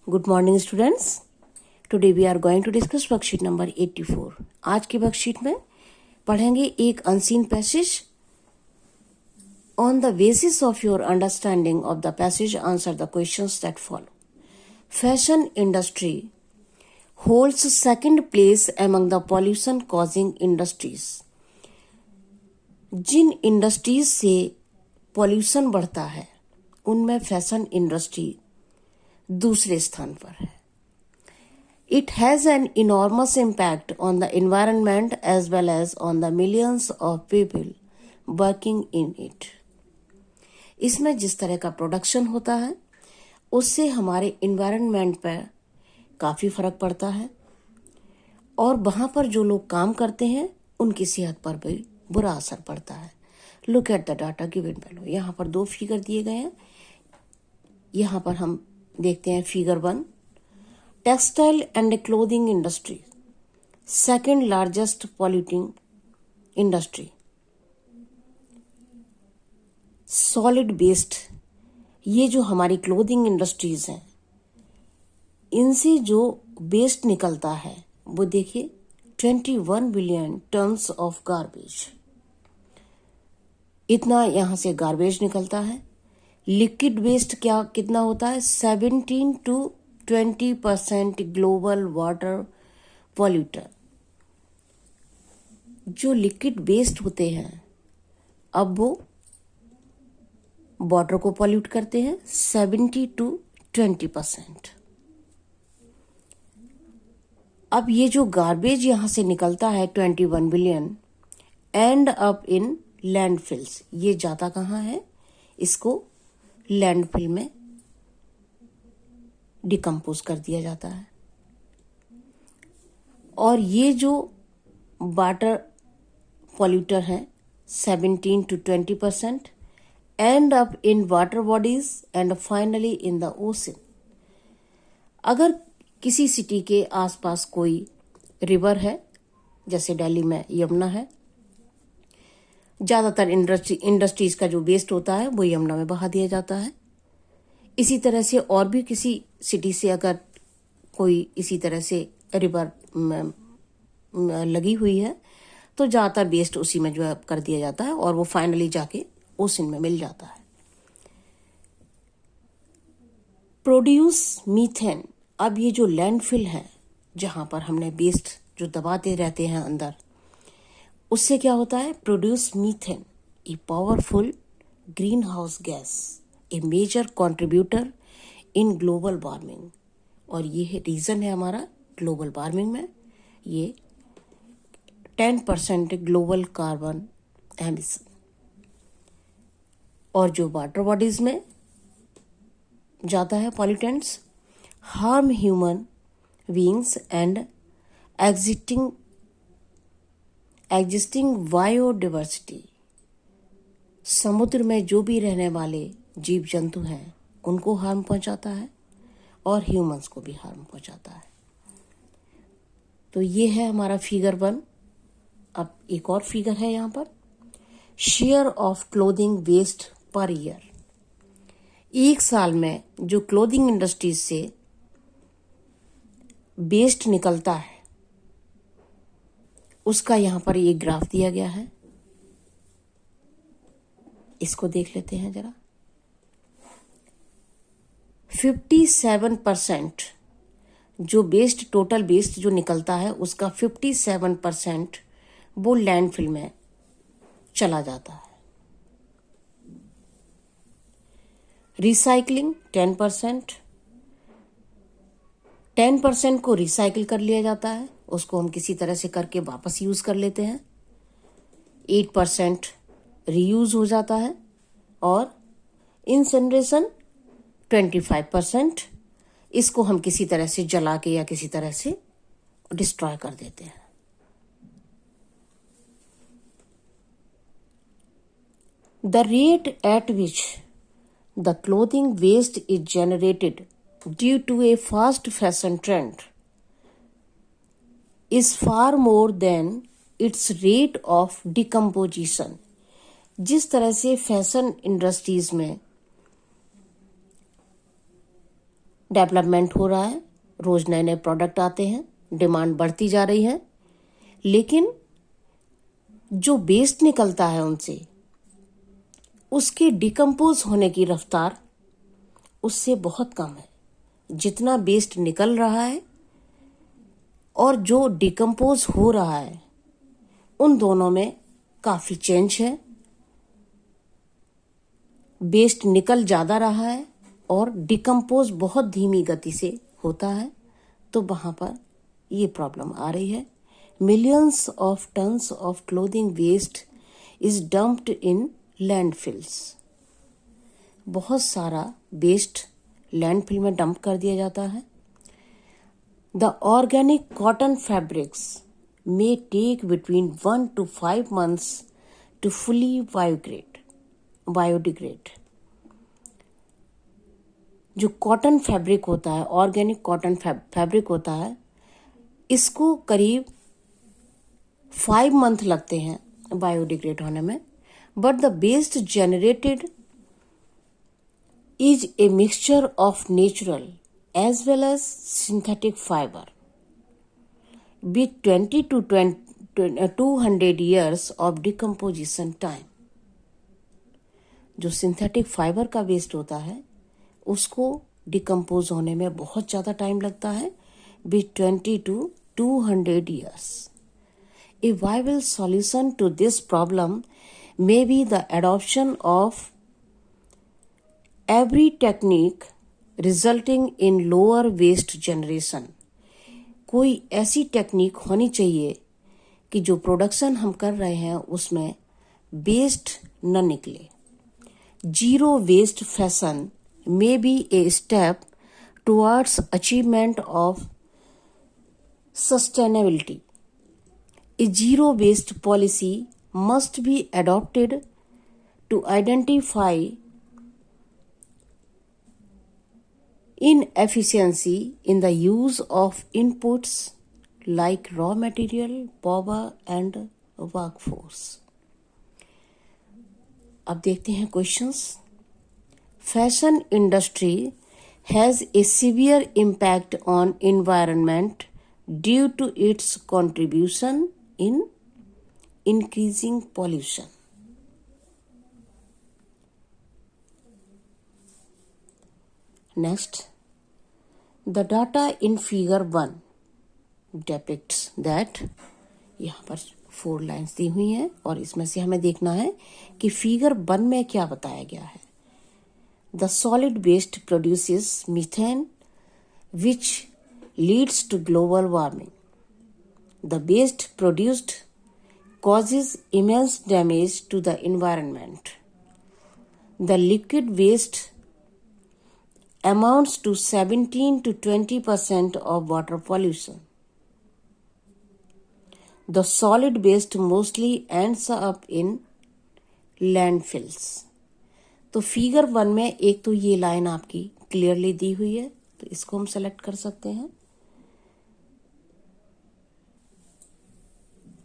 Good morning students. Today we are going to discuss worksheet number 84। आज की worksheet में पढ़ेंगे एक unseen passage. On the basis of your understanding of the passage answer the questions that follow. Fashion industry holds second place among the pollution causing industries. जिन industries से pollution बढ़ता है उनमें फैशन इंडस्ट्री दूसरे स्थान पर है। It has an enormous impact on the environment as well as on the millions of people working in it. इसमें जिस तरह का प्रोडक्शन होता है उससे हमारे इन्वायरमेंट पर काफ़ी फर्क पड़ता है और वहाँ पर जो लोग काम करते हैं उनकी सेहत पर भी बुरा असर पड़ता है। Look at the data given below. यहाँ पर दो फिगर दिए गए हैं। यहाँ पर हम देखते हैं figure 1। Textile and clothing industry second largest polluting industry. Solid waste, ये जो हमारी क्लोथिंग इंडस्ट्रीज हैं इनसे जो वेस्ट निकलता है वो देखिए 21 बिलियन टन्स ऑफ गार्बेज। इतना यहाँ से गार्बेज निकलता है। लिक्विड वेस्ट कितना होता है 17 to 20% ग्लोबल वाटर पॉल्यूटर। जो लिक्विड वेस्ट होते हैं अब वो वाटर को पॉल्यूट करते हैं 70 to 20%। अब ये जो गार्बेज यहां से निकलता है 21 billion and up in landfills. ये जाता कहाँ है? इसको लैंडफिल में डिकम्पोज कर दिया जाता है। और ये जो वाटर पॉल्यूटर हैं 17 to 20% and up in water bodies and finally in the ocean. अगर किसी सिटी के आसपास कोई रिवर है, जैसे दिल्ली में यमुना है, ज़्यादातर इंडस्ट्रीज का जो वेस्ट होता है वो यमुना में बहा दिया जाता है। इसी तरह से और भी किसी सिटी से अगर कोई इसी तरह से रिवर लगी हुई है तो ज़्यादातर वेस्ट उसी में जो है कर दिया जाता है और वो फाइनली जाके ओशन में मिल जाता है। Produce methane. अब ये जो लैंडफिल है जहाँ पर हमने वेस्ट जो दबाते रहते हैं अंदर, उससे क्या होता है? Produce methane, a powerful greenhouse gas, a major contributor in global warming. और ये रीज़न है हमारा ग्लोबल वार्मिंग में ये 10% ग्लोबल कार्बन एमिशन। और जो वाटर बॉडीज में जाता है pollutants, harm human beings and existing biodiversity. समुद्र में जो भी रहने वाले जीव जंतु हैं उनको हार्म पहुंचाता है और ह्यूमंस को भी हार्म पहुंचाता है। तो ये है हमारा फिगर 1। अब एक और फिगर है यहाँ पर। Share of clothing waste per year. एक साल में जो क्लोथिंग इंडस्ट्रीज से वेस्ट निकलता है उसका यहाँ पर एक ग्राफ दिया गया है। इसको देख लेते हैं जरा। 57% जो वेस्ट, टोटल वेस्ट जो निकलता है उसका 57% वो लैंडफिल में चला जाता है। रिसाइकलिंग 10% को रिसाइकिल कर लिया जाता है, उसको हम किसी तरह से करके वापस यूज कर लेते हैं। 8% रीयूज हो जाता है और इंसिनरेशन 25%, इसको हम किसी तरह से जला के या किसी तरह से डिस्ट्रॉय कर देते हैं। The rate at which the clothing waste is generated due to a fast fashion trend is far more than its rate of decomposition। जिस तरह से फैशन इंडस्ट्रीज में डेवलपमेंट हो रहा है, रोज नए नए प्रोडक्ट आते हैं, डिमांड बढ़ती जा रही है, लेकिन जो वेस्ट निकलता है उनसे, उसके डिकम्पोज होने की रफ्तार उससे बहुत कम है। जितना वेस्ट निकल रहा है और जो डिकम्पोज हो रहा है, उन दोनों में काफी चेंज है। वेस्ट निकल ज्यादा रहा है और डिकम्पोज बहुत धीमी गति से होता है, तो वहां पर ये प्रॉब्लम आ रही है। Millions of tons of clothing waste is dumped in landfills. बहुत सारा वेस्ट लैंडफिल में डंप कर दिया जाता है। The organic cotton fabrics may take between 1 to 5 months to fully biodegrade. जो कॉटन फैब्रिक होता है, ऑर्गेनिक कॉटन फैब्रिक होता है, इसको करीब 5 मंथ लगते हैं बायोडिग्रेड होने में, but the waste generated is a mixture of natural as well as synthetic fibre with 20 to 200 years of decomposition time. जो सिंथेटिक फाइबर का वेस्ट होता है उसको डिकम्पोज होने में बहुत ज़्यादा टाइम लगता है, with 20 to 200 years. A viable solution to this problem may be the adoption of every technique resulting in lower waste generation. कोई ऐसी टेक्निक होनी चाहिए कि जो प्रोडक्शन हम कर रहे हैं उसमें वेस्ट न निकले। Zero waste fashion may be a step towards achievement of sustainability. A zero waste policy must be adopted to identify inefficiency in the use of inputs like raw material, power and workforce. अब देखते हैं questions. Fashion industry has a severe impact on environment due to its contribution in increasing pollution. Next, the data in figure 1 depicts that, यहाँ पर 4 lines दी हुई हैं और इसमें से हमें देखना है कि फिगर 1 में क्या बताया गया है। The solid waste produces methane which leads to global warming. The waste produced causes immense damage to the environment. The liquid waste amounts to 17 to 20% of water pollution. The solid waste mostly ends up in landfills. तो figure 1 में एक तो ये line आपकी clearly दी हुई है, तो इसको हम सेलेक्ट कर सकते हैं।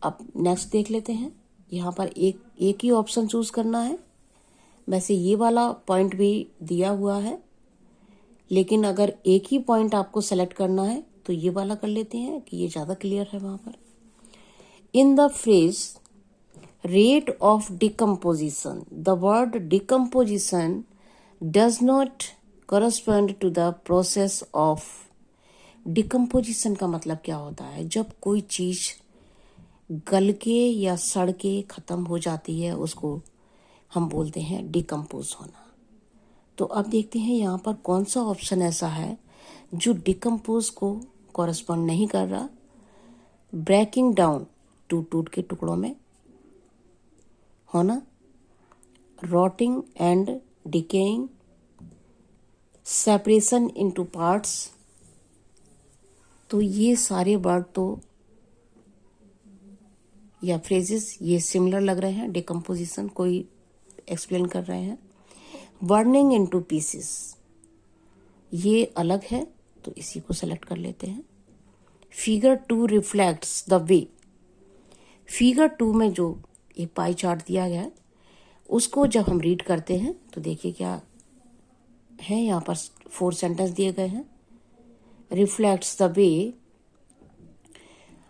अब नेक्स्ट देख लेते हैं। यहाँ पर एक ही ऑप्शन चूज करना है। वैसे ये वाला पॉइंट भी दिया हुआ है, लेकिन अगर एक ही पॉइंट आपको सेलेक्ट करना है तो ये वाला कर लेते हैं कि ये ज्यादा क्लियर है वहां पर। In the phrase rate of decomposition, the word decomposition does not correspond to the process of. Decomposition का मतलब क्या होता है? जब कोई चीज गल के या सड़ के खत्म हो जाती है उसको हम बोलते हैं डिकम्पोज होना। तो अब देखते हैं यहाँ पर कौन सा ऑप्शन ऐसा है जो डिकम्पोज को कॉरस्पॉन्ड नहीं कर रहा। ब्रेकिंग डाउन, टूट के टुकड़ों में होना, rotting and decaying, separation into parts. तो ये सारे वर्ड तो या फ्रेजेस ये सिमिलर लग रहे हैं। डिकम्पोजिशन कोई एक्सप्लेन कर रहे हैं। बर्निंग इनटू पीसेस ये अलग है, तो इसी को सेलेक्ट कर लेते हैं। Figure 2 reflects the way. Figure 2 में जो ये पाई चार्ट दिया गया है उसको जब हम रीड करते हैं तो देखिए क्या है। यहाँ पर 4 सेंटेंस दिए गए हैं। reflects the way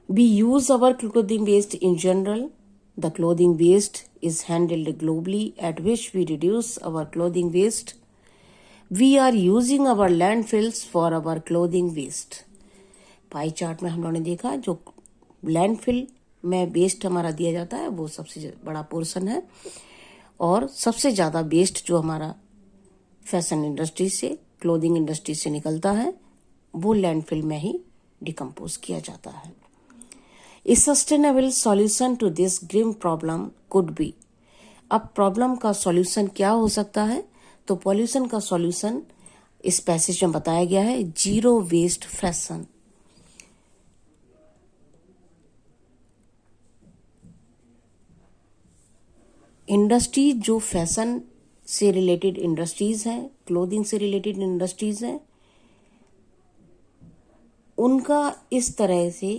we use our clothing waste in general. The clothing waste is handled globally, at which we reduce our clothing waste. We are using our landfills for our clothing waste. Pie chart में हम लोगों ने देखा जो landfill में waste हमारा दिया जाता है वो सबसे बड़ा पोर्शन है, और सबसे ज़्यादा वेस्ट जो हमारा फैशन इंडस्ट्री से, क्लोथिंग इंडस्ट्री से निकलता है वो लैंडफिल में ही डिकम्पोज किया जाता है. A sustainable solution to this grim problem could be. अब प्रॉब्लम का सॉल्यूशन क्या हो सकता है? तो पॉल्यूशन का सॉल्यूशन इस पैसेज में बताया गया है, जीरो वेस्ट फैशन. इंडस्ट्री जो फैशन से रिलेटेड इंडस्ट्रीज हैं, क्लोथिंग से रिलेटेड इंडस्ट्रीज हैं, उनका इस तरह से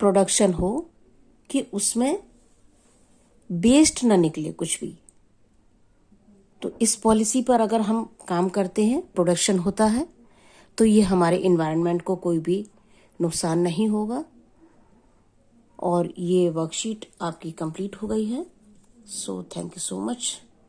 प्रोडक्शन हो कि उसमें वेस्ट ना निकले कुछ भी. तो इस पॉलिसी पर अगर हम काम करते हैं, प्रोडक्शन होता है, तो ये हमारे इन्वायरमेंट को कोई भी नुकसान नहीं होगा. और ये वर्कशीट आपकी कंप्लीट हो गई है. So thank you so much.